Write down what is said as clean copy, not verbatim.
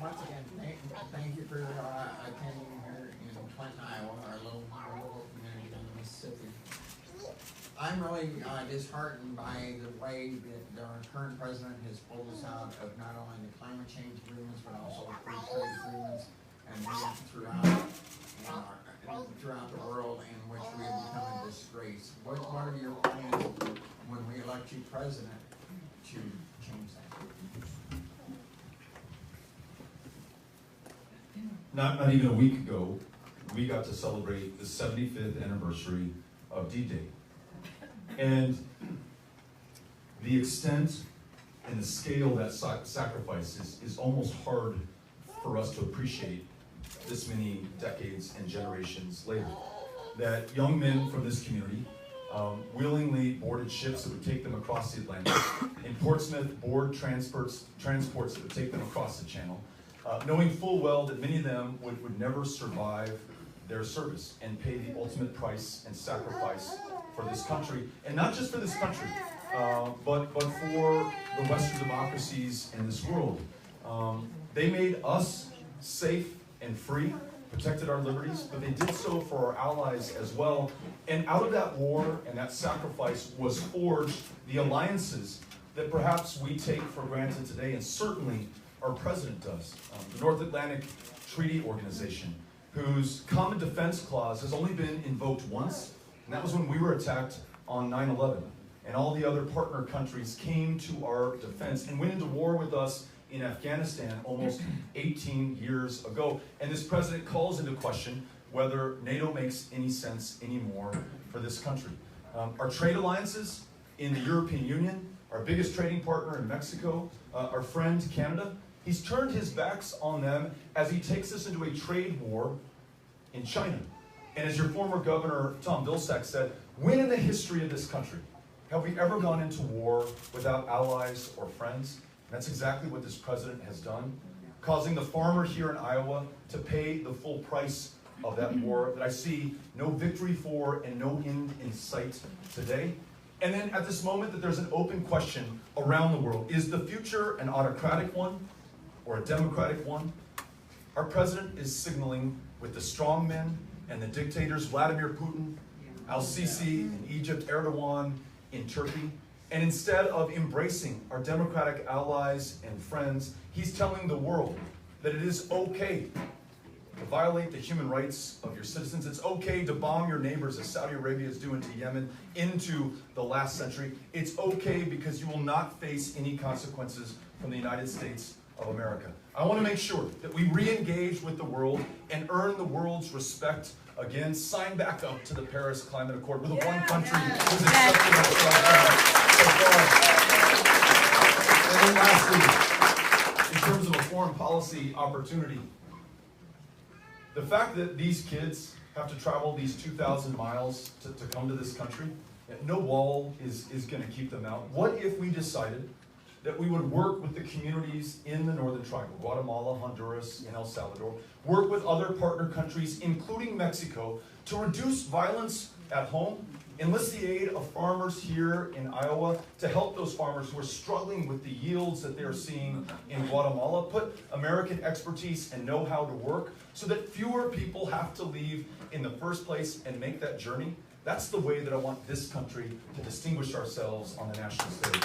Once again, thank you for attending here in Clinton, Iowa, our little community in Mississippi. I'm really disheartened by the way that our current president has pulled us out of not only the climate change agreements, but also the free trade agreements, and throughout the world, in which we have become a disgrace. What are your plans when we elect you president to change that? Not even a week ago, we got to celebrate the 75th anniversary of D-Day. And the extent and the scale of that sacrifice is almost hard for us to appreciate this many decades and generations later. That young men from this community willingly boarded ships that would take them across the Atlantic. In Portsmouth, board transports that would take them across the Channel, knowing full well that many of them would never survive their service and pay the ultimate price and sacrifice for this country, and not just for this country, but for the Western democracies in this world. They made us safe and free, protected our liberties, but they did so for our allies as well. And out of that war and that sacrifice was forged the alliances that perhaps we take for granted today, and certainly our president does. The North Atlantic Treaty Organization, whose Common Defense Clause has only been invoked once, and that was when we were attacked on 9/11. And all the other partner countries came to our defense and went into war with us in Afghanistan almost 18 years ago. And this president calls into question whether NATO makes any sense anymore for this country. Our trade alliances in the European Union, our biggest trading partner in Mexico, our friend Canada, he's turned his backs on them as he takes us into a trade war in China. And as your former governor, Tom Vilsack, said, when in the history of this country have we ever gone into war without allies or friends? And that's exactly what this president has done, causing the farmer here in Iowa to pay the full price of that war that I see no victory for and no end in sight today. And then at this moment that there's an open question around the world, is the future an autocratic one or a democratic one? Our president is signaling with the strongmen and the dictators, Vladimir Putin, al-Sisi in Egypt, Erdogan in Turkey. And instead of embracing our democratic allies and friends, he's telling the world that it is okay to violate the human rights of your citizens. It's okay to bomb your neighbors, as Saudi Arabia is doing to Yemen, into the last century. It's okay because you will not face any consequences from the United States of America. I want to make sure that we re-engage with the world and earn the world's respect again, sign back up to the Paris Climate Accord. We're the one country who's accepted ourselves so far. And then lastly, in terms of a foreign policy opportunity, the fact that these kids have to travel these 2,000 miles to come to this country, no wall is going to keep them out. What if we decided that we would work with the communities in the Northern Triangle, Guatemala, Honduras, and El Salvador, work with other partner countries, including Mexico, to reduce violence at home, enlist the aid of farmers here in Iowa to help those farmers who are struggling with the yields that they're seeing in Guatemala, put American expertise and know-how to work so that fewer people have to leave in the first place and make that journey. That's the way that I want this country to distinguish ourselves on the national stage.